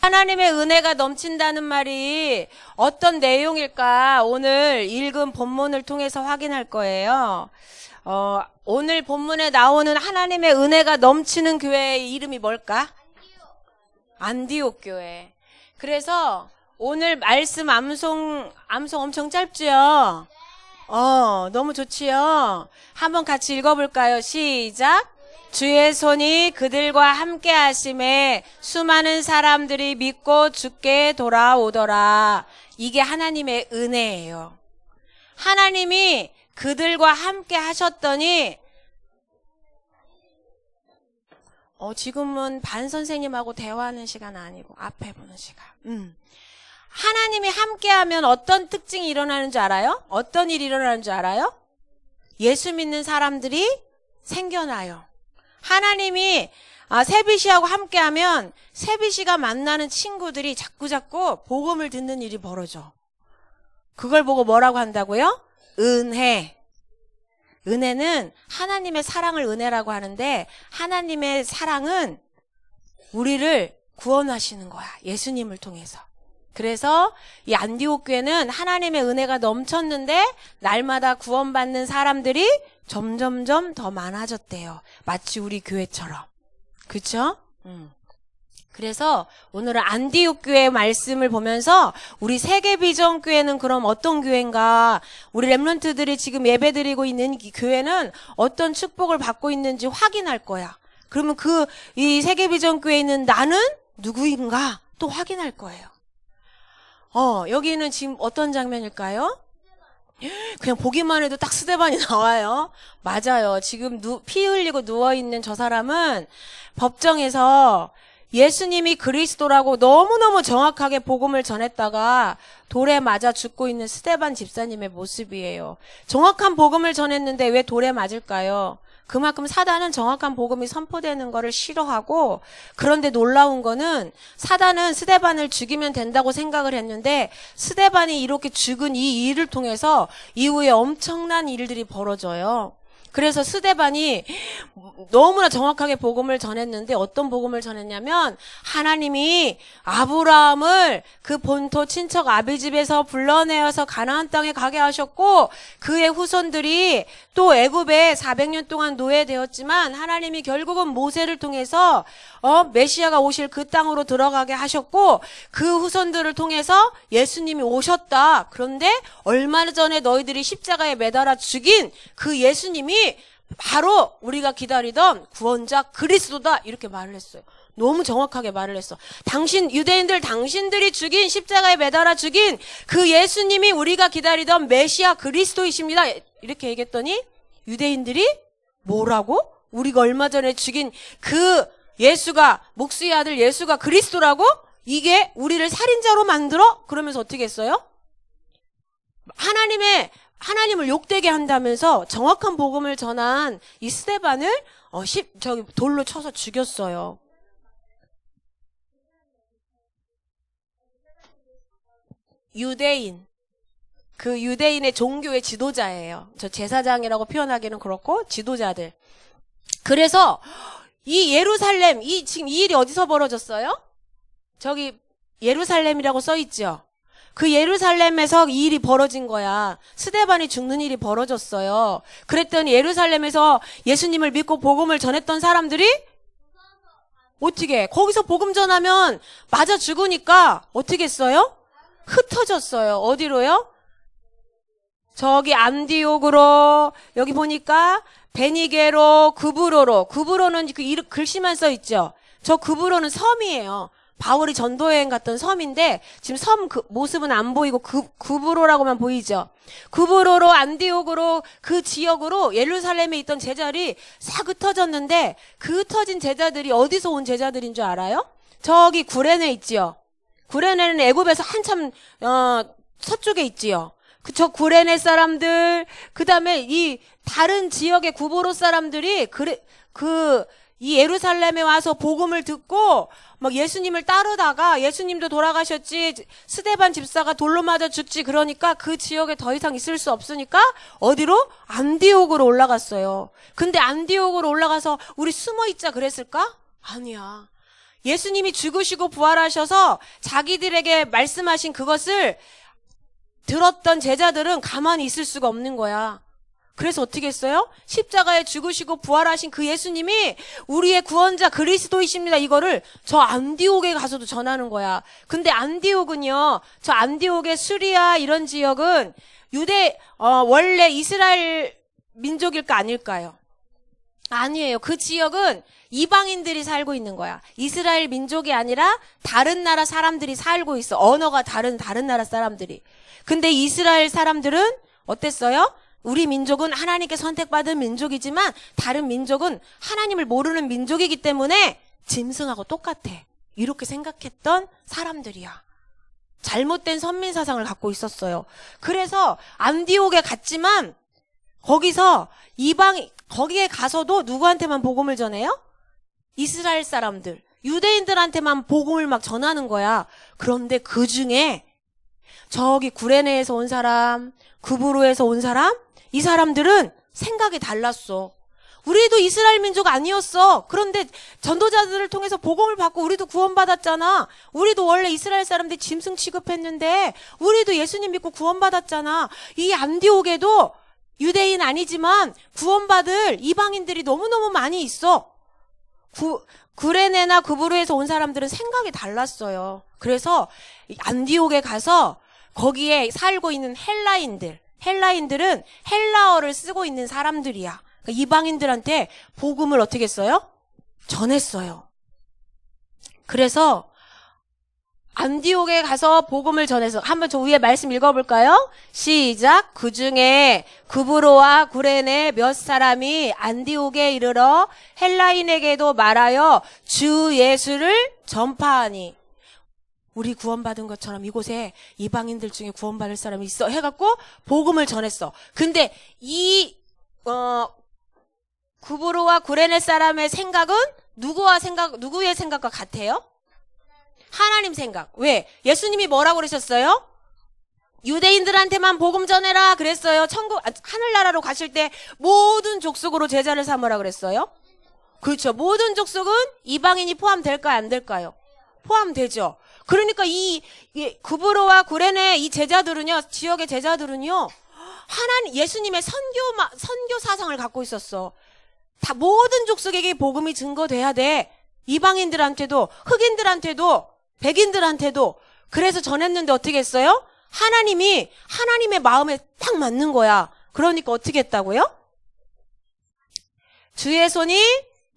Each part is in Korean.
하나님의 은혜가 넘친다는 말이 어떤 내용일까? 오늘 읽은 본문을 통해서 확인할 거예요. 오늘 본문에 나오는 하나님의 은혜가 넘치는 교회의 이름이 뭘까? 안디옥 교회. 그래서 오늘 말씀 암송 엄청 짧지요? 너무 좋지요? 한번 같이 읽어볼까요? 시작! 주의 손이 그들과 함께 하심에 수많은 사람들이 믿고 주께 돌아오더라. 이게 하나님의 은혜예요. 하나님이 그들과 함께 하셨더니 지금은 반 선생님하고 대화하는 시간 아니고 앞에 보는 시간. 하나님이 함께하면 어떤 특징이 일어나는 줄 알아요? 어떤 일이 일어나는 줄 알아요? 예수 믿는 사람들이 생겨나요. 하나님이 세비시하고 함께하면 세비시가 만나는 친구들이 자꾸자꾸 복음을 듣는 일이 벌어져. 그걸 보고 뭐라고 한다고요? 은혜. 은혜는 하나님의 사랑을 은혜라고 하는데 하나님의 사랑은 우리를 구원하시는 거야. 예수님을 통해서. 그래서 이 안디옥 교회는 하나님의 은혜가 넘쳤는데 날마다 구원받는 사람들이 점점점 더 많아졌대요. 마치 우리 교회처럼. 그렇죠? 그래서 오늘은 안디옥 교회 말씀을 보면서 우리 세계비전교회는 그럼 어떤 교회인가? 우리 렘넌트들이 지금 예배드리고 있는 이 교회는 어떤 축복을 받고 있는지 확인할 거야. 그러면 이 세계비전교회에 있는 나는 누구인가? 또 확인할 거예요. 여기는 지금 어떤 장면일까요? 그냥 보기만 해도 딱 스데반이 나와요. 맞아요. 지금 피 흘리고 누워있는 저 사람은 법정에서 예수님이 그리스도라고 너무너무 정확하게 복음을 전했다가 돌에 맞아 죽고 있는 스데반 집사님의 모습이에요. 정확한 복음을 전했는데 왜 돌에 맞을까요? 그만큼 사단은 정확한 복음이 선포되는 거를 싫어하고, 그런데 놀라운 거는 사단은 스데반을 죽이면 된다고 생각을 했는데 스데반이 이렇게 죽은 이 일을 통해서 이후에 엄청난 일들이 벌어져요. 그래서 스데반이 너무나 정확하게 복음을 전했는데 어떤 복음을 전했냐면 하나님이 아브라함을 그 본토 친척 아비집에서 불러내어서 가나안 땅에 가게 하셨고 그의 후손들이 또 애굽에 400년 동안 노예되었지만 하나님이 결국은 모세를 통해서 메시아가 오실 그 땅으로 들어가게 하셨고 그 후손들을 통해서 예수님이 오셨다. 그런데 얼마 전에 너희들이 십자가에 매달아 죽인 그 예수님이 바로 우리가 기다리던 구원자 그리스도다. 이렇게 말을 했어요. 너무 정확하게 말을 했어. 당신들이 죽인 십자가에 매달아 죽인 그 예수님이 우리가 기다리던 메시아 그리스도이십니다. 이렇게 얘기했더니 유대인들이 뭐라고? 우리가 얼마 전에 죽인 그 예수가, 목수의 아들 예수가 그리스도라고? 이게 우리를 살인자로 만들어? 그러면서 어떻게 했어요? 하나님을 욕되게 한다면서 정확한 복음을 전한 이 스데반을 돌로 쳐서 죽였어요. 유대인. 그 유대인의 종교의 지도자예요. 저 제사장이라고 표현하기는 그렇고 지도자들. 그래서 이 예루살렘, 지금 이 일이 어디서 벌어졌어요? 저기 예루살렘이라고 써있죠. 그 예루살렘에서 이 일이 벌어진 거야. 스데반이 죽는 일이 벌어졌어요. 그랬더니 예루살렘에서 예수님을 믿고 복음을 전했던 사람들이 어떻게 거기서 복음 전하면 맞아 죽으니까 어떻게 했어요? 흩어졌어요. 어디로요? 저기 안디옥으로, 여기 보니까 베니게로, 구브로는 그 글씨만 써있죠. 저 구브로는 섬이에요. 바울이 전도여행 갔던 섬인데 지금 섬 모습은 안 보이고 구브로라고만 보이죠. 구브로로 안디옥으로 그 지역으로 예루살렘에 있던 제자들이 싹 흩어졌는데 그 흩어진 제자들이 어디서 온 제자들인 줄 알아요? 저기 구레네 있지요. 구레네는 애굽에서 한참 서쪽에 있지요. 저 구레네 사람들, 그 다음에 이 다른 지역의 구브로 사람들이 이 예루살렘에 와서 복음을 듣고 막 예수님을 따르다가 예수님도 돌아가셨지, 스데반 집사가 돌로 맞아 죽지, 그러니까 그 지역에 더 이상 있을 수 없으니까 어디로? 안디옥으로 올라갔어요. 근데 안디옥으로 올라가서 우리 숨어 있자 그랬을까? 아니야. 예수님이 죽으시고 부활하셔서 자기들에게 말씀하신 그것을 들었던 제자들은 가만히 있을 수가 없는 거야. 그래서 어떻게 했어요? 십자가에 죽으시고 부활하신 그 예수님이 우리의 구원자 그리스도이십니다. 이거를 저 안디옥에 가서도 전하는 거야. 근데 안디옥은요, 저 안디옥의 수리아 이런 지역은 원래 이스라엘 민족일까 아닐까요? 아니에요. 그 지역은 이방인들이 살고 있는 거야. 이스라엘 민족이 아니라 다른 나라 사람들이 살고 있어. 언어가 다른 나라 사람들이. 근데 이스라엘 사람들은 어땠어요? 우리 민족은 하나님께 선택받은 민족이지만 다른 민족은 하나님을 모르는 민족이기 때문에 짐승하고 똑같아. 이렇게 생각했던 사람들이야. 잘못된 선민 사상을 갖고 있었어요. 그래서 안디옥에 갔지만 거기에 가서도 누구한테만 복음을 전해요? 이스라엘 사람들, 유대인들한테만 복음을 막 전하는 거야. 그런데 그 중에 저기 구레네에서 온 사람, 구브로에서 온 사람, 이 사람들은 생각이 달랐어. 우리도 이스라엘 민족 아니었어. 그런데 전도자들을 통해서 복음을 받고 우리도 구원받았잖아. 우리도 원래 이스라엘 사람들이 짐승 취급했는데 우리도 예수님 믿고 구원받았잖아. 이 안디옥에도 유대인 아니지만 구원받을 이방인들이 너무너무 많이 있어. 구레네나 구브로에서 온 사람들은 생각이 달랐어요. 그래서 안디옥에 가서 거기에 살고 있는 헬라인들은 헬라어를 쓰고 있는 사람들이야. 그러니까 이방인들한테 복음을 어떻게 했어요? 전했어요. 그래서 안디옥에 가서 복음을 전해서 한번 저 위에 말씀 읽어볼까요? 시작. 그 중에 구브로와 구레네 몇 사람이 안디옥에 이르러 헬라인에게도 말하여 주 예수를 전파하니. 우리 구원받은 것처럼 이곳에 이방인들 중에 구원받을 사람이 있어 해갖고 복음을 전했어. 근데 구브로와 구레네 사람의 생각은 누구의 생각과 같아요? 하나님 생각. 왜? 예수님이 뭐라고 그러셨어요? 유대인들한테만 복음 전해라 그랬어요. 하늘나라로 가실 때 모든 족속으로 제자를 삼으라 그랬어요. 그렇죠. 모든 족속은 이방인이 포함될까요? 안 될까요? 포함되죠. 그러니까 이 구브로와 구레네 이 제자들은요, 지역의 제자들은요, 예수님의 선교 사상을 갖고 있었어. 다 모든 족속에게 복음이 증거돼야 돼. 이방인들한테도, 흑인들한테도, 백인들한테도. 그래서 전했는데 어떻게 했어요? 하나님의 마음에 딱 맞는 거야. 그러니까 어떻게 했다고요? 주의 손이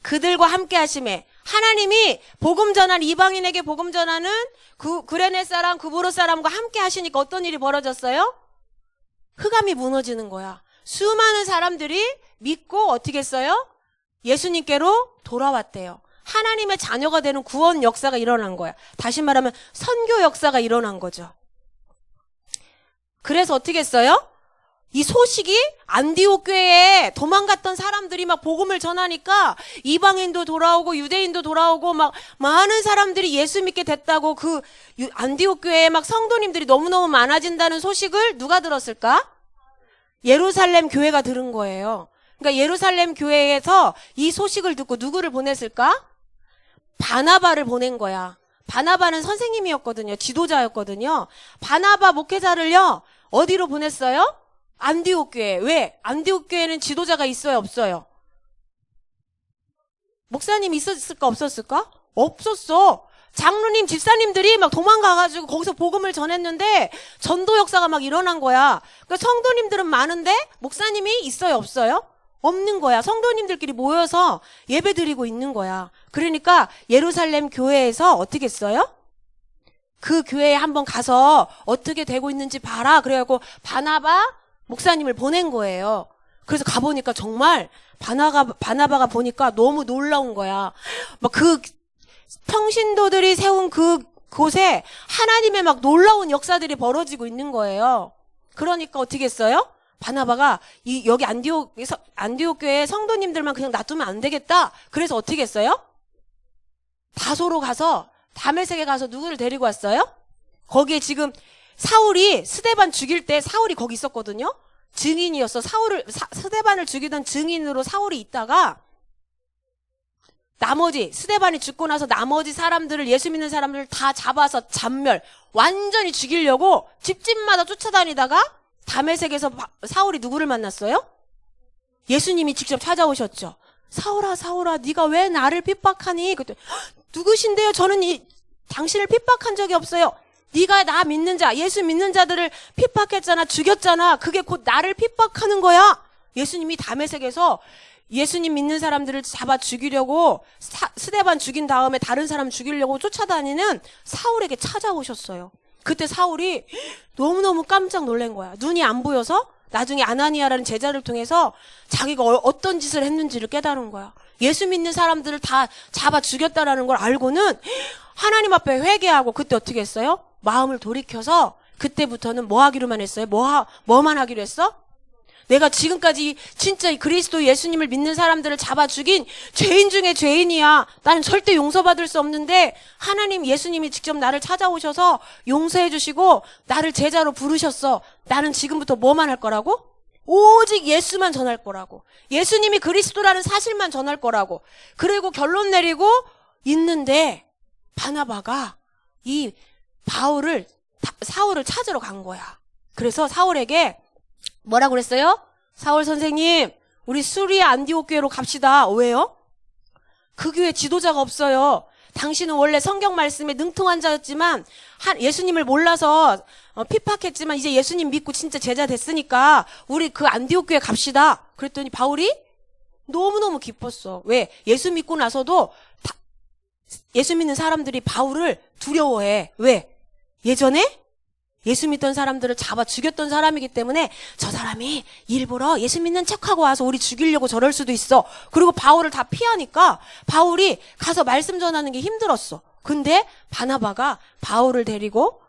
그들과 함께 하심에 하나님이 복음 전한 이방인에게 복음 전하는 구레네 사람, 구브로 사람과 함께 하시니까 어떤 일이 벌어졌어요? 흑암이 무너지는 거야. 수많은 사람들이 믿고 어떻게 했어요? 예수님께로 돌아왔대요. 하나님의 자녀가 되는 구원 역사가 일어난 거야. 다시 말하면 선교 역사가 일어난 거죠. 그래서 어떻게 했어요? 이 소식이 안디옥 교회에 도망갔던 사람들이 막 복음을 전하니까 이방인도 돌아오고 유대인도 돌아오고 막 많은 사람들이 예수 믿게 됐다고 그 안디옥 교회에 막 성도님들이 너무너무 많아진다는 소식을 누가 들었을까? 예루살렘 교회가 들은 거예요. 그러니까 예루살렘 교회에서 이 소식을 듣고 누구를 보냈을까? 바나바를 보낸 거야. 바나바는 선생님이었거든요. 지도자였거든요. 바나바 목회자를요, 어디로 보냈어요? 안디옥 교회. 왜? 안디옥 교회는 지도자가 있어요, 없어요? 목사님 있었을까, 없었을까? 없었어. 장로님, 집사님들이 막 도망가가지고 거기서 복음을 전했는데 전도 역사가 막 일어난 거야. 그러니까 성도님들은 많은데 목사님이 있어요, 없어요? 없는 거야. 성도님들끼리 모여서 예배 드리고 있는 거야. 그러니까 예루살렘 교회에서 어떻게 했어요? 그 교회에 한번 가서 어떻게 되고 있는지 봐라. 그래갖고 바나바 목사님을 보낸 거예요. 그래서 가보니까 정말 바나바가 보니까 너무 놀라운 거야. 막 그 평신도들이 세운 그곳에 하나님의 막 놀라운 역사들이 벌어지고 있는 거예요. 그러니까 어떻게 했어요? 바나바가 여기 안디옥 교회 성도님들만 그냥 놔두면 안 되겠다. 그래서 어떻게 했어요? 다소로 가서 다메섹에 가서 누구를 데리고 왔어요? 거기에 지금 사울이 스데반 죽일 때 사울이 거기 있었거든요. 증인이었어. 스데반을 죽이던 증인으로 사울이 있다가 나머지 스데반이 죽고 나서 나머지 사람들을, 예수 믿는 사람들을 다 잡아서 잔멸, 완전히 죽이려고 집집마다 쫓아다니다가 다메섹에서 사울이 누구를 만났어요? 예수님이 직접 찾아오셨죠. 사울아, 사울아, 네가 왜 나를 핍박하니? 그때 누구신데요? 저는 당신을 핍박한 적이 없어요. 네가 나 믿는 자, 예수 믿는 자들을 핍박했잖아, 죽였잖아. 그게 곧 나를 핍박하는 거야. 예수님이 다메섹에서 예수님 믿는 사람들을 잡아 죽이려고 스데반 죽인 다음에 다른 사람 죽이려고 쫓아다니는 사울에게 찾아오셨어요. 그때 사울이 너무너무 깜짝 놀란 거야. 눈이 안 보여서 나중에 아나니아라는 제자를 통해서 자기가 어떤 짓을 했는지를 깨달은 거야. 예수 믿는 사람들을 다 잡아 죽였다라는 걸 알고는 하나님 앞에 회개하고, 그때 어떻게 했어요? 마음을 돌이켜서 그때부터는 뭐 하기로만 했어요? 뭐만 하기로 했어? 내가 지금까지 진짜 그리스도 예수님을 믿는 사람들을 잡아 죽인 죄인 중에 죄인이야. 나는 절대 용서받을 수 없는데 하나님, 예수님이 직접 나를 찾아오셔서 용서해 주시고 나를 제자로 부르셨어. 나는 지금부터 뭐만 할 거라고? 오직 예수만 전할 거라고. 예수님이 그리스도라는 사실만 전할 거라고. 그리고 결론 내리고 있는데 바나바가 이 사울을 찾으러 간 거야. 그래서 사울에게 뭐라고 그랬어요? 사울 선생님, 우리 수리아 안디옥 교회로 갑시다. 왜요? 그 교회 지도자가 없어요. 당신은 원래 성경 말씀에 능통한 자였지만 예수님을 몰라서 핍박했지만 이제 예수님 믿고 진짜 제자 됐으니까 우리 그 안디옥 교회 갑시다. 그랬더니 바울이 너무너무 기뻤어. 왜? 예수 믿고 나서도 예수 믿는 사람들이 바울을 두려워해. 왜? 예전에 예수 믿던 사람들을 잡아 죽였던 사람이기 때문에 저 사람이 일부러 예수 믿는 척하고 와서 우리 죽이려고 저럴 수도 있어. 그리고 바울을 다 피하니까 바울이 가서 말씀 전하는 게 힘들었어. 근데 바나바가 바울을 데리고,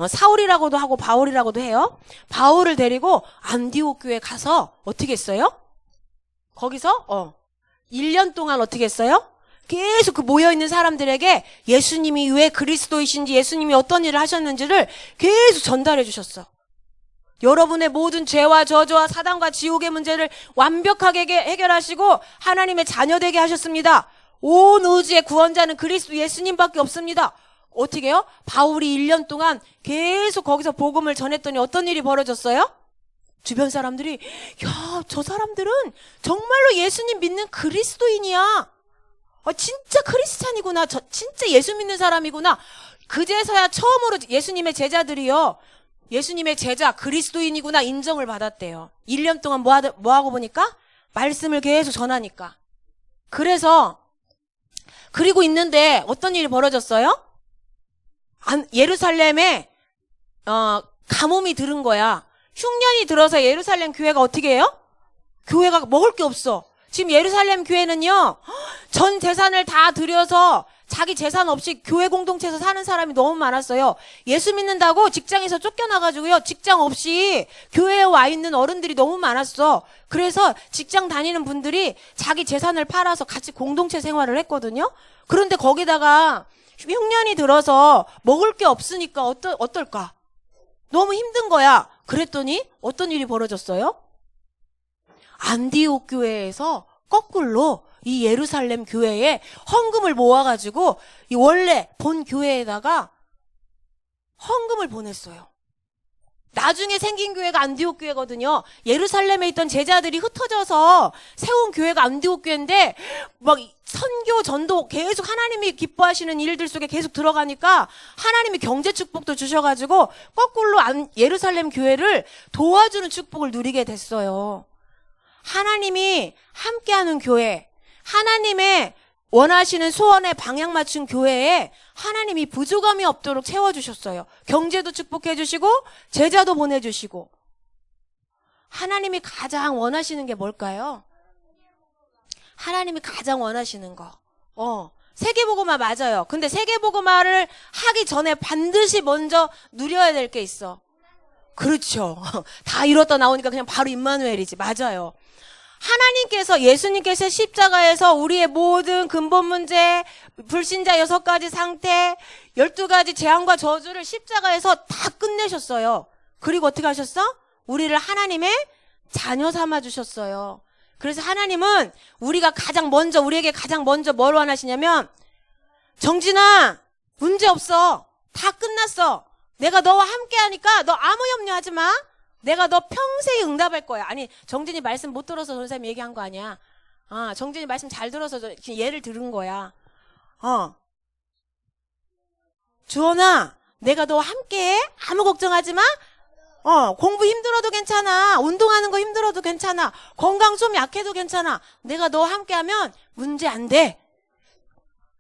사울이라고도 하고 바울이라고도 해요. 바울을 데리고 안디옥 교회 가서 어떻게 했어요? 거기서 1년 동안 어떻게 했어요? 계속 그 모여있는 사람들에게 예수님이 왜 그리스도이신지, 예수님이 어떤 일을 하셨는지를 계속 전달해 주셨어. 여러분의 모든 죄와 저주와 사단과 지옥의 문제를 완벽하게 해결하시고 하나님의 자녀 되게 하셨습니다. 온 우주의 구원자는 그리스도 예수님밖에 없습니다. 어떻게 해요? 바울이 1년 동안 계속 거기서 복음을 전했더니 어떤 일이 벌어졌어요? 주변 사람들이, 야, 저 사람들은 정말로 예수님 믿는 그리스도인이야. 진짜 크리스찬이구나. 진짜 예수 믿는 사람이구나. 그제서야 처음으로 예수님의 제자들이요, 예수님의 제자 그리스도인이구나 인정을 받았대요. 1년 동안 뭐 하고 보니까? 말씀을 계속 전하니까. 그리고 있는데 어떤 일이 벌어졌어요? 예루살렘에 가뭄이 들은 거야. 흉년이 들어서 예루살렘 교회가 어떻게 해요? 교회가 먹을 게 없어. 지금 예루살렘 교회는요, 전 재산을 다 들여서 자기 재산 없이 교회 공동체에서 사는 사람이 너무 많았어요. 예수 믿는다고 직장에서 쫓겨나가지고요, 직장 없이 교회에 와 있는 어른들이 너무 많았어. 그래서 직장 다니는 분들이 자기 재산을 팔아서 같이 공동체 생활을 했거든요. 그런데 거기다가 흉년이 들어서 먹을 게 없으니까 어떨까? 너무 힘든 거야. 그랬더니 어떤 일이 벌어졌어요? 안디옥 교회에서 거꾸로 이 예루살렘 교회에 헌금을 모아가지고 이 원래 본 교회에다가 헌금을 보냈어요. 나중에 생긴 교회가 안디옥 교회거든요. 예루살렘에 있던 제자들이 흩어져서 세운 교회가 안디옥 교회인데 막 선교 전도 계속 하나님이 기뻐하시는 일들 속에 계속 들어가니까 하나님이 경제 축복도 주셔가지고 거꾸로 예루살렘 교회를 도와주는 축복을 누리게 됐어요. 하나님이 함께하는 교회, 하나님의 원하시는 소원에 방향 맞춘 교회에 하나님이 부족함이 없도록 채워주셨어요. 경제도 축복해 주시고 제자도 보내주시고. 하나님이 가장 원하시는 게 뭘까요? 하나님이 가장 원하시는 거. 세계복음화 맞아요. 근데 세계복음화를 하기 전에 반드시 먼저 누려야 될 게 있어. 그렇죠. 다 이뤘다 나오니까 그냥 바로 임마누엘이지. 맞아요. 하나님께서, 예수님께서 십자가에서 우리의 모든 근본 문제, 불신자 6가지 상태, 12가지 재앙과 저주를 십자가에서 다 끝내셨어요. 그리고 어떻게 하셨어? 우리를 하나님의 자녀 삼아 주셨어요. 그래서 하나님은 우리에게 가장 먼저 뭘 원하시냐면, 정진아, 문제 없어. 다 끝났어. 내가 너와 함께 하니까 너 아무 염려하지 마. 내가 너 평생 응답할 거야. 아니, 정진이 말씀 못 들어서 전사님이 얘기한 거 아니야. 정진이 말씀 잘 들어서 예를 들은 거야. 주원아, 내가 너와 함께 해. 아무 걱정하지 마. 공부 힘들어도 괜찮아. 운동하는 거 힘들어도 괜찮아. 건강 좀 약해도 괜찮아. 내가 너와 함께 하면 문제 안 돼.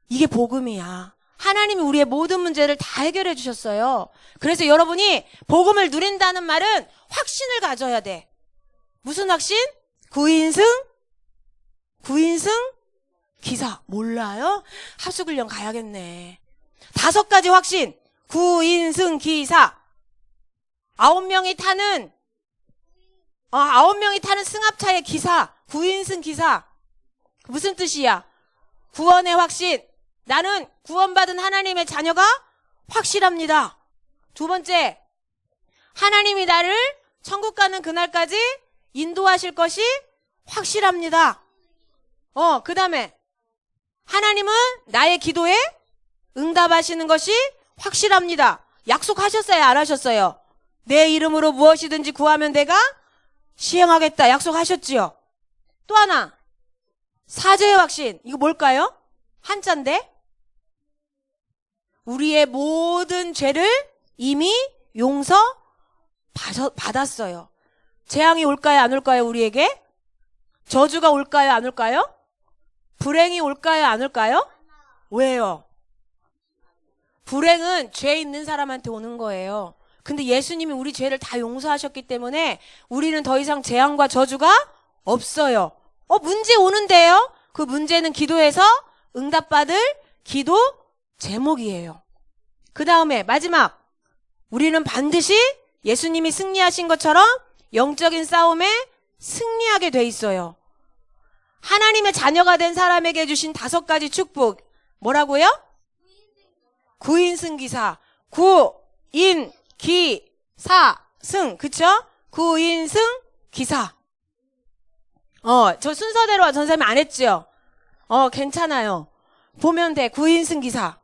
이게 복음이야. 하나님이 우리의 모든 문제를 다 해결해 주셨어요. 그래서 여러분이 복음을 누린다는 말은 확신을 가져야 돼. 무슨 확신? 구인승 기사. 몰라요? 합숙훈련 가야겠네. 5가지 확신. 구인승 기사. 9명이 타는 승합차의 기사. 구인승 기사. 무슨 뜻이야? 구원의 확신. 나는 구원받은 하나님의 자녀가 확실합니다. 2번째, 하나님이 나를 천국 가는 그날까지 인도하실 것이 확실합니다. 그 다음에 하나님은 나의 기도에 응답하시는 것이 확실합니다. 약속하셨어요? 안 하셨어요? 내 이름으로 무엇이든지 구하면 내가 시행하겠다. 약속하셨지요? 또 하나, 사죄의 확신. 이거 뭘까요? 한자인데? 우리의 모든 죄를 이미 용서받았어요. 재앙이 올까요? 안 올까요? 우리에게? 저주가 올까요? 안 올까요? 불행이 올까요? 안 올까요? 왜요? 불행은 죄 있는 사람한테 오는 거예요. 근데 예수님이 우리 죄를 다 용서하셨기 때문에 우리는 더 이상 재앙과 저주가 없어요. 문제 오는데요? 그 문제는 기도해서 응답받을 기도 제목이에요. 그 다음에 마지막, 우리는 반드시 예수님이 승리하신 것처럼 영적인 싸움에 승리하게 돼 있어요. 하나님의 자녀가 된 사람에게 주신 5가지 축복. 뭐라고요? 구인승기사. 구인기사승. 그쵸? 구인승기사. 저 순서대로 전사님 안 했죠? 괜찮아요. 보면 돼. 구인승기사.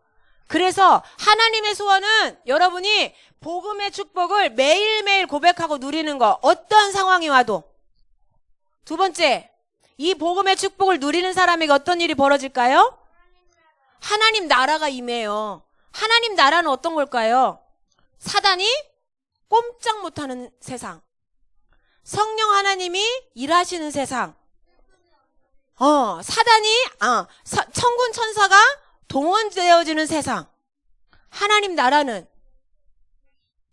그래서 하나님의 소원은 여러분이 복음의 축복을 매일매일 고백하고 누리는 거. 어떤 상황이 와도. 2번째, 이 복음의 축복을 누리는 사람에게 어떤 일이 벌어질까요? 하나님 나라가 임해요. 하나님 나라는 어떤 걸까요? 사단이 꼼짝 못하는 세상. 성령 하나님이 일하시는 세상. 천군 천사가 동원되어지는 세상. 하나님 나라는.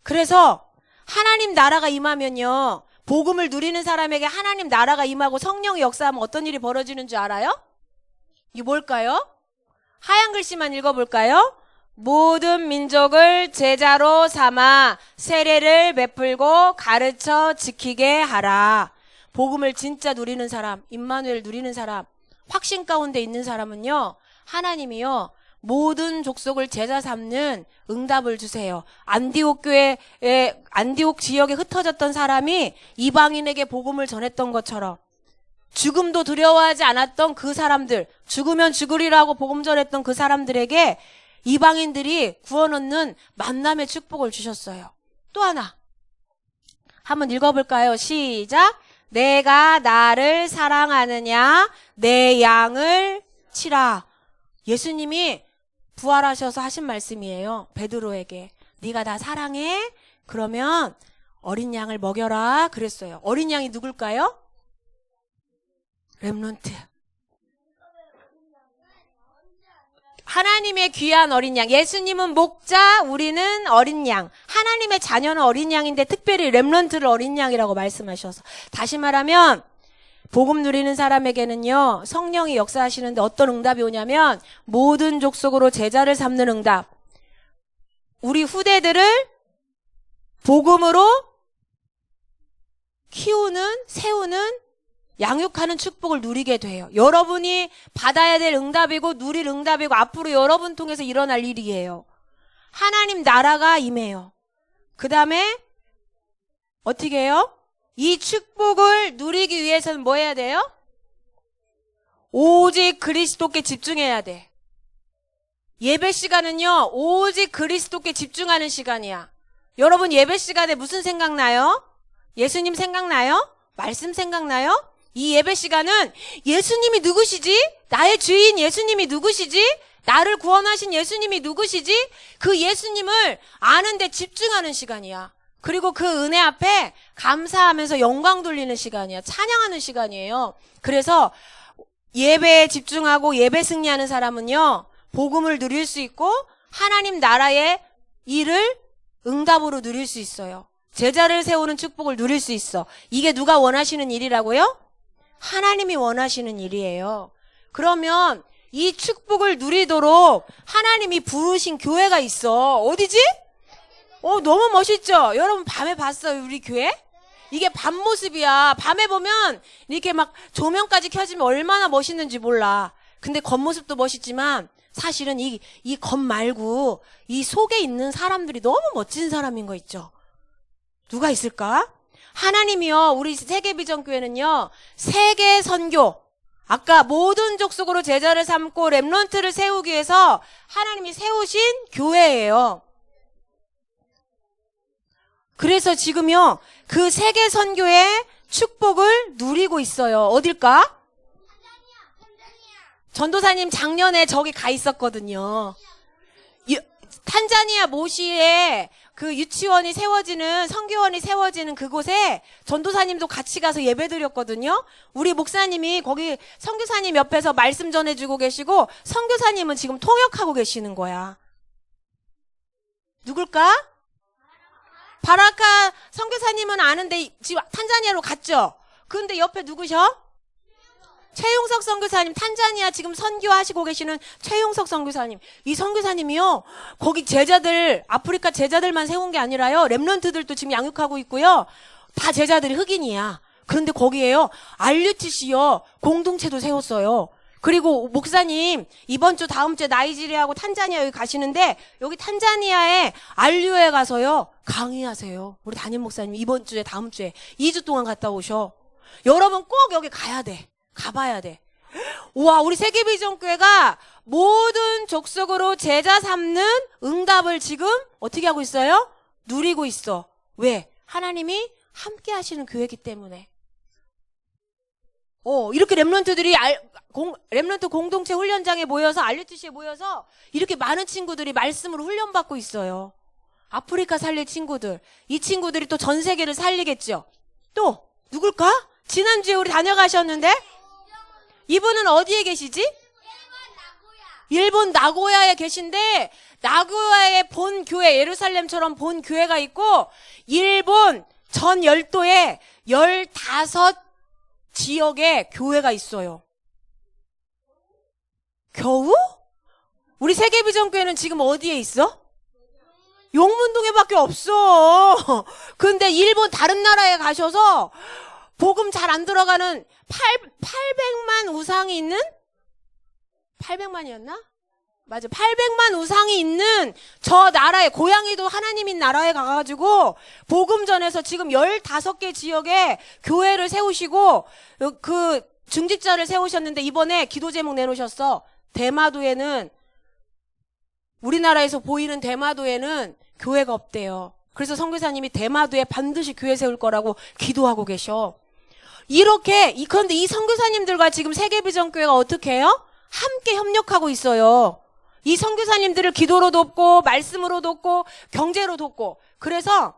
그래서 하나님 나라가 임하면요, 복음을 누리는 사람에게 하나님 나라가 임하고 성령이 역사하면 어떤 일이 벌어지는 줄 알아요? 이게 뭘까요? 하얀 글씨만 읽어볼까요? 모든 민족을 제자로 삼아 세례를 베풀고 가르쳐 지키게 하라. 복음을 진짜 누리는 사람, 임마누엘 누리는 사람, 확신 가운데 있는 사람은요, 하나님이요, 모든 족속을 제자 삼는 응답을 주세요. 안디옥 지역에 흩어졌던 사람이 이방인에게 복음을 전했던 것처럼, 죽음도 두려워하지 않았던 그 사람들, 죽으면 죽으리라고 복음 전했던 그 사람들에게 이방인들이 구원 얻는 만남의 축복을 주셨어요. 또 하나 한번 읽어볼까요? 시작. 내가 나를 사랑하느냐 내 양을 치라. 예수님이 부활하셔서 하신 말씀이에요. 베드로에게. 네가 나 사랑해? 그러면 어린 양을 먹여라 그랬어요. 어린 양이 누굴까요? 렘넌트. 하나님의 귀한 어린 양. 예수님은 목자, 우리는 어린 양. 하나님의 자녀는 어린 양인데 특별히 렘넌트를 어린 양이라고 말씀하셔서, 다시 말하면 복음 누리는 사람에게는요, 성령이 역사하시는데 어떤 응답이 오냐면 모든 족속으로 제자를 삼는 응답. 우리 후대들을 복음으로 키우는, 세우는, 양육하는 축복을 누리게 돼요. 여러분이 받아야 될 응답이고 누릴 응답이고 앞으로 여러분 통해서 일어날 일이에요. 하나님 나라가 임해요. 그 다음에 어떻게 해요? 이 축복을 누리기 위해서는 뭐 해야 돼요? 오직 그리스도께 집중해야 돼. 예배 시간은요, 오직 그리스도께 집중하는 시간이야. 여러분 예배 시간에 무슨 생각나요? 예수님 생각나요? 말씀 생각나요? 이 예배 시간은 예수님이 누구시지? 나의 주인 예수님이 누구시지? 나를 구원하신 예수님이 누구시지? 그 예수님을 아는데 집중하는 시간이야. 그리고 그 은혜 앞에 감사하면서 영광 돌리는 시간이야. 찬양하는 시간이에요. 그래서 예배에 집중하고 예배 승리하는 사람은요, 복음을 누릴 수 있고 하나님 나라의 일을 응답으로 누릴 수 있어요. 제자를 세우는 축복을 누릴 수 있어. 이게 누가 원하시는 일이라고요? 하나님이 원하시는 일이에요. 그러면 이 축복을 누리도록 하나님이 부르신 교회가 있어. 어디지? 너무 멋있죠? 여러분 밤에 봤어요, 우리 교회? 이게 밤 모습이야. 밤에 보면 이렇게 막 조명까지 켜지면 얼마나 멋있는지 몰라. 근데 겉모습도 멋있지만 사실은 이 겉 말고 이 속에 있는 사람들이 너무 멋진 사람인 거 있죠? 누가 있을까? 하나님이요, 우리 세계비전교회는요, 세계 선교, 아까 모든 족속으로 제자를 삼고 렘넌트를 세우기 위해서 하나님이 세우신 교회예요. 그래서 지금요, 그 세계 선교의 축복을 누리고 있어요. 어딜까? 전도사님 작년에 저기 가 있었거든요. 탄자니아 모시에 그 유치원이 세워지는, 선교원이 세워지는 그곳에 전도사님도 같이 가서 예배 드렸거든요. 우리 목사님이 거기 선교사님 옆에서 말씀 전해주고 계시고, 선교사님은 지금 통역하고 계시는 거야. 누굴까? 바라카 선교사님은 아는데 지금 탄자니아로 갔죠? 그런데 옆에 누구셔? 최용석 선교사님, 탄자니아 지금 선교하시고 계시는 최용석 선교사님. 이 선교사님이요, 거기 제자들, 아프리카 제자들만 세운 게 아니라요, 렘넌트들도 지금 양육하고 있고요, 다 제자들이 흑인이야. 그런데 거기에요, RUTC요, 공동체도 세웠어요. 그리고 목사님, 이번 주, 다음 주에 나이지리아하고 탄자니아 여기 가시는데, 여기 탄자니아에 RU에 가서요, 강의하세요. 우리 담임 목사님, 이번 주에, 다음 주에, 2주 동안 갔다 오셔. 여러분 꼭 여기 가야 돼. 가봐야 돼. 우와, 우리 세계비전교회가 모든 족속으로 제자 삼는 응답을 지금 어떻게 하고 있어요? 누리고 있어. 왜? 하나님이 함께 하시는 교회이기 때문에. 이렇게 렘넌트들이 렘넌트 공동체 훈련장에 모여서, RUTC에 모여서 이렇게 많은 친구들이 말씀으로 훈련받고 있어요. 아프리카 살릴 친구들. 이 친구들이 또 전 세계를 살리겠죠. 또 누굴까? 지난주에 우리 다녀가셨는데 이분은 어디에 계시지? 일본 나고야에 계신데, 나고야의 본 교회, 예루살렘처럼 본 교회가 있고, 일본 전 열도에 15 지역에 교회가 있어요. 겨우? 우리 세계비전교회는 지금 어디에 있어? 용문동에밖에 없어. 근데 일본 다른 나라에 가셔서 복음 잘 안 들어가는 800만 우상이 있는? 800만이었나? 맞아. 800만 우상이 있는 저 나라에, 고양이도 하나님인 나라에 가가지고 복음 전해서 지금 15개 지역에 교회를 세우시고 그 중직자를 세우셨는데, 이번에 기도 제목 내놓으셨어. 대마도에는, 우리나라에서 보이는 대마도에는 교회가 없대요. 그래서 선교사님이 대마도에 반드시 교회 세울 거라고 기도하고 계셔. 이렇게, 그런데 이 선교사님들과 지금 세계비전교회가 어떻게 해요? 함께 협력하고 있어요. 이 선교사님들을 기도로 돕고, 말씀으로 돕고, 경제로 돕고. 그래서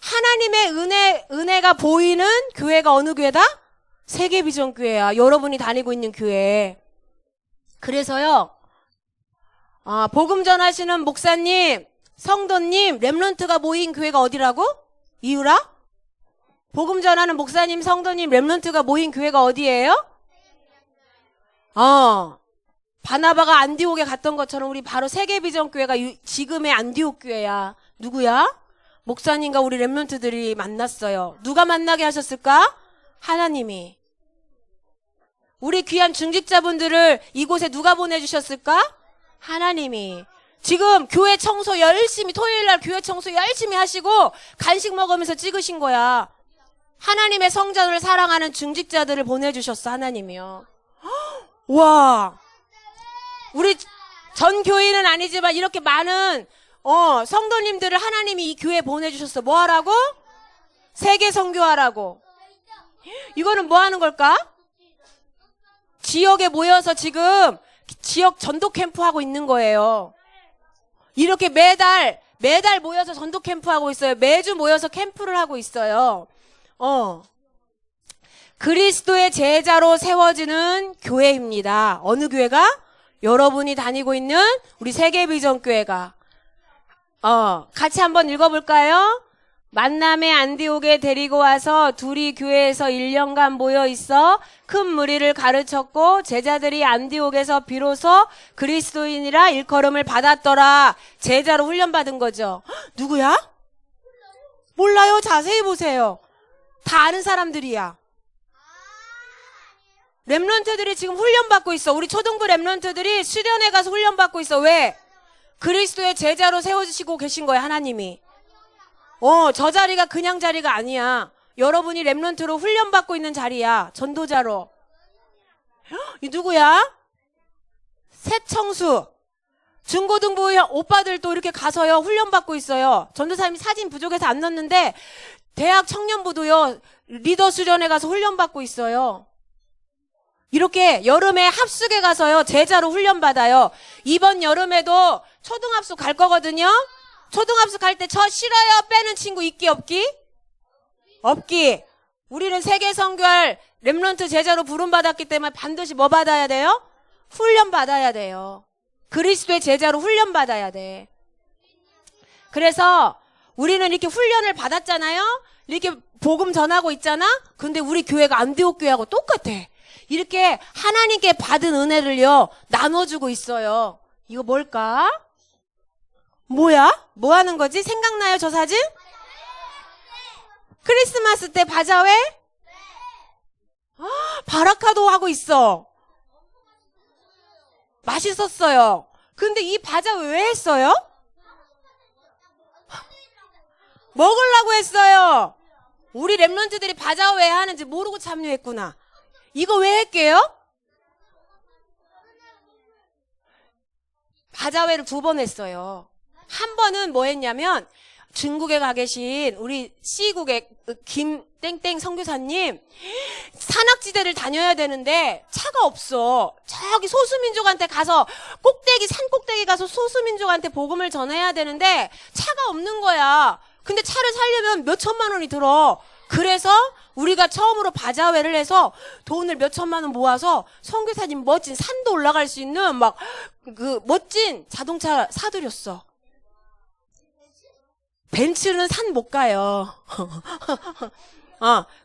하나님의 은혜가 보이는 교회가 어느 교회다? 세계비전교회야. 여러분이 다니고 있는 교회. 그래서요, 복음 전하시는 목사님, 성도님, 렘넌트가 모인 교회가 어디라고? 이유라? 복음 전하는 목사님, 성도님, 렘넌트가 모인 교회가 어디예요? 바나바가 안디옥에 갔던 것처럼 우리 바로 세계비전교회가 지금의 안디옥 교회야. 누구야? 목사님과 우리 렘넌트들이 만났어요. 누가 만나게 하셨을까? 하나님이. 우리 귀한 중직자분들을 이곳에 누가 보내주셨을까? 하나님이. 지금 교회 청소 열심히, 토요일날 교회 청소 열심히 하시고 간식 먹으면서 찍으신 거야. 하나님의 성전을 사랑하는 중직자들을 보내주셨어, 하나님이요. 와, 우리 전 교인은 아니지만 이렇게 많은 성도님들을 하나님이 이 교회에 보내주셨어. 뭐 하라고? 세계 선교하라고. 이거는 뭐 하는 걸까? 지역에 모여서 지금 지역 전도 캠프 하고 있는 거예요. 이렇게 매달 모여서 전도 캠프 하고 있어요. 매주 모여서 캠프를 하고 있어요. 그리스도의 제자로 세워지는 교회입니다. 어느 교회가? 여러분이 다니고 있는 우리 세계비전교회가. 같이 한번 읽어볼까요? 만남의 안디옥에 데리고 와서 둘이 교회에서 1년간 모여 있어 큰 무리를 가르쳤고 제자들이 안디옥에서 비로소 그리스도인이라 일컬음을 받았더라. 제자로 훈련받은 거죠. 누구야? 몰라요. 자세히 보세요. 다 아는 사람들이야. 렘넌트들이 지금 훈련받고 있어. 우리 초등부 렘넌트들이 수련회 가서 훈련받고 있어. 왜? 그리스도의 제자로 세워주시고 계신 거야, 하나님이. 저 자리가 그냥 자리가 아니야. 여러분이 렘넌트로 훈련받고 있는 자리야. 전도자로. 이 누구야? 새청수. 중고등부 오빠들도 이렇게 가서요, 훈련받고 있어요. 전도사님이 사진 부족해서 안 넣었는데, 대학 청년부도요, 리더 수련회 가서 훈련받고 있어요. 이렇게 여름에 합숙에 가서요, 제자로 훈련받아요. 이번 여름에도 초등합숙 갈 거거든요. 초등합숙 갈 때 저 싫어요 빼는 친구 있기 없기? 없기. 우리는 세계 선교할 렘넌트 제자로 부름받았기 때문에 반드시 뭐 받아야 돼요? 훈련 받아야 돼요. 그리스도의 제자로 훈련 받아야 돼. 그래서 우리는 이렇게 훈련을 받았잖아요. 이렇게 복음 전하고 있잖아. 근데 우리 교회가 안디옥 교회하고 똑같아. 이렇게 하나님께 받은 은혜를요, 나눠주고 있어요. 이거 뭘까? 뭐야? 뭐 하는 거지? 생각나요, 저 사진? 크리스마스 때 바자회? 바라카도 하고 있어. 맛있었어요. 근데 이 바자회 왜 했어요? 먹으려고 했어요. 우리 렘넌트들이 바자회 왜 하는지 모르고 참여했구나. 이거 왜 할게요? 바자회를 2번 했어요. 한 번은 뭐 했냐면 중국에 가 계신 우리 C국의 김땡땡 선교사님, 산악지대를 다녀야 되는데 차가 없어. 저기 소수민족한테 가서 산 꼭대기 가서 소수민족한테 복음을 전해야 되는데 차가 없는 거야. 근데 차를 사려면 몇 천만 원이 들어. 그래서 우리가 처음으로 바자회를 해서 돈을 몇 천만 원 모아서 선교사님 멋진 산도 올라갈 수 있는 막 그 멋진 자동차 사드렸어. 벤츠는 산 못 가요.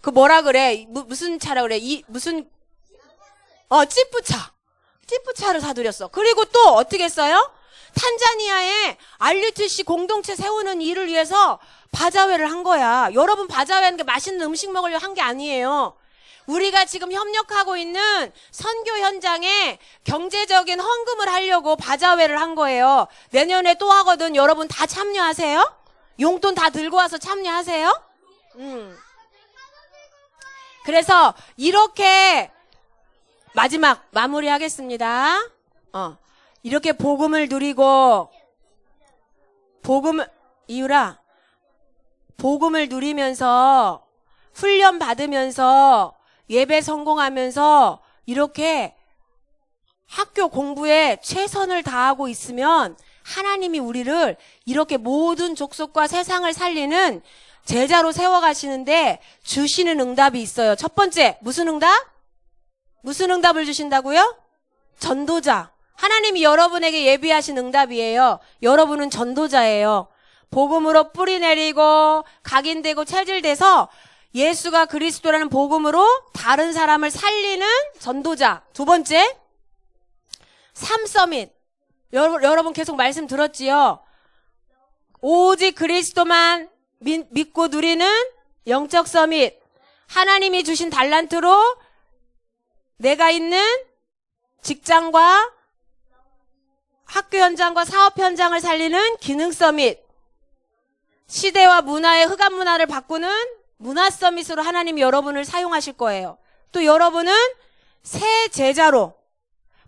그 뭐라 그래? 무슨 차라 그래? 찌푸차를 사드렸어. 그리고 또 어떻게 했어요? 탄자니아에 RUTC 공동체 세우는 일을 위해서 바자회를 한 거야. 여러분, 바자회하는 게 맛있는 음식 먹으려고 한 게 아니에요. 우리가 지금 협력하고 있는 선교 현장에 경제적인 헌금을 하려고 바자회를 한 거예요. 내년에 또 하거든. 여러분 다 참여하세요? 용돈 다 들고 와서 참여하세요? 그래서 이렇게 마지막 마무리하겠습니다. 이렇게 복음을 누리고 복음을 누리면서 훈련 받으면서 예배 성공하면서 이렇게 학교 공부에 최선을 다하고 있으면 하나님이 우리를 이렇게 모든 족속과 세상을 살리는 제자로 세워가시는데 주시는 응답이 있어요. 첫 번째, 무슨 응답? 무슨 응답을 주신다고요? 전도자. 하나님이 여러분에게 예비하신 응답이에요. 여러분은 전도자예요. 복음으로 뿌리 내리고 각인되고 체질돼서 예수가 그리스도라는 복음으로 다른 사람을 살리는 전도자. 2번째, 3서밋. 여러분 계속 말씀 들었지요? 오직 그리스도만 믿고 누리는 영적 서밋. 하나님이 주신 달란트로 내가 있는 직장과 학교 현장과 사업 현장을 살리는 기능 서밋. 시대와 문화의 흑암 문화를 바꾸는 문화 서밋으로 하나님이 여러분을 사용하실 거예요. 또 여러분은 새 제자로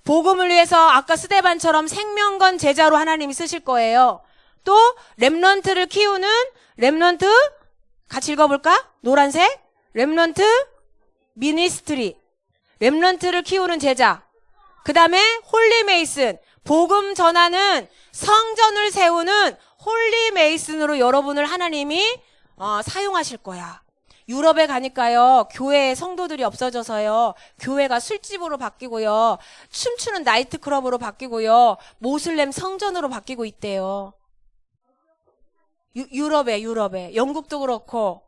복음을 위해서 아까 스데반처럼 생명건 제자로 하나님이 쓰실 거예요. 또 렘넌트를 키우는 렘넌트 같이 읽어볼까? 노란색 렘넌트 미니스트리, 렘넌트를 키우는 제자. 그 다음에 홀리 메이슨, 복음 전하는 성전을 세우는 홀리 메이슨으로 여러분을 하나님이 사용하실 거야. 유럽에 가니까요, 교회에 성도들이 없어져서요, 교회가 술집으로 바뀌고요, 춤추는 나이트클럽으로 바뀌고요, 모슬렘 성전으로 바뀌고 있대요. 유럽에 영국도 그렇고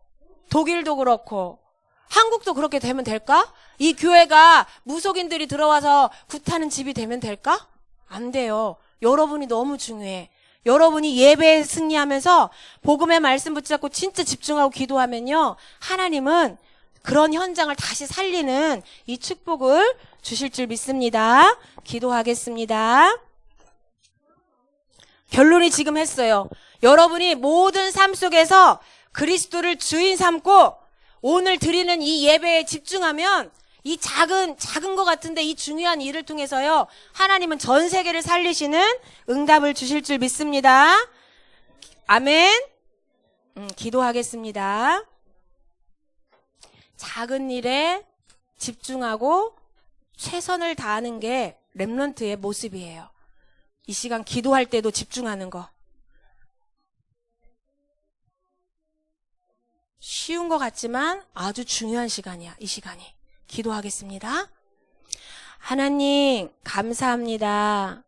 독일도 그렇고 한국도 그렇게 되면 될까? 이 교회가 무속인들이 들어와서 굿하는 집이 되면 될까? 안 돼요. 여러분이 너무 중요해. 여러분이 예배에 승리하면서 복음의 말씀 붙잡고 진짜 집중하고 기도하면요, 하나님은 그런 현장을 다시 살리는 이 축복을 주실 줄 믿습니다. 기도하겠습니다. 결론이 지금 했어요. 여러분이 모든 삶 속에서 그리스도를 주인 삼고 오늘 드리는 이 예배에 집중하면 이 작은 것 같은데 이 중요한 일을 통해서요, 하나님은 전 세계를 살리시는 응답을 주실 줄 믿습니다. 아멘. 기도하겠습니다. 작은 일에 집중하고 최선을 다하는 게 렘넌트의 모습이에요. 이 시간 기도할 때도 집중하는 거. 쉬운 것 같지만 아주 중요한 시간이야, 이 시간이. 기도하겠습니다. 하나님, 감사합니다.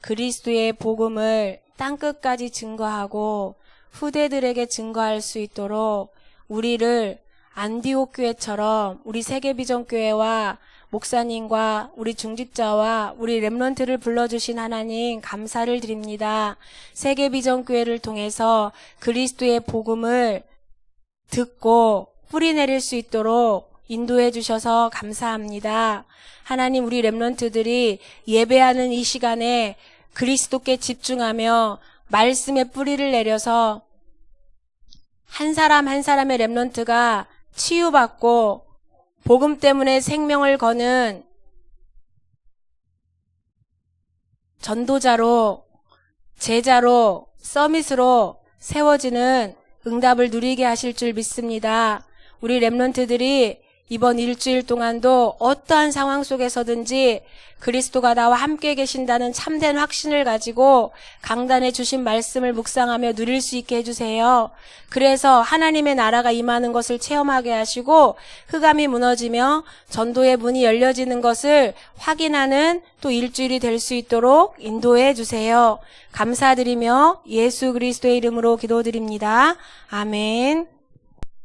그리스도의 복음을 땅끝까지 증거하고 후대들에게 증거할 수 있도록 우리를 안디옥 교회처럼 우리 세계비전교회와 목사님과 우리 중직자와 우리 렘넌트를 불러주신 하나님 감사를 드립니다. 세계비전교회를 통해서 그리스도의 복음을 듣고 뿌리 내릴 수 있도록 인도해 주셔서 감사합니다. 하나님, 우리 렘넌트들이 예배하는 이 시간에 그리스도께 집중하며 말씀의 뿌리를 내려서 한 사람 한 사람의 렘넌트가 치유받고 복음 때문에 생명을 거는 전도자로, 제자로, 서밋으로 세워지는 응답을 누리게 하실 줄 믿습니다. 우리 렘넌트들이 이번 일주일 동안도 어떠한 상황 속에서든지 그리스도가 나와 함께 계신다는 참된 확신을 가지고 강단에 주신 말씀을 묵상하며 누릴 수 있게 해주세요. 그래서 하나님의 나라가 임하는 것을 체험하게 하시고 흑암이 무너지며 전도의 문이 열려지는 것을 확인하는 또 일주일이 될 수 있도록 인도해 주세요. 감사드리며 예수 그리스도의 이름으로 기도드립니다. 아멘.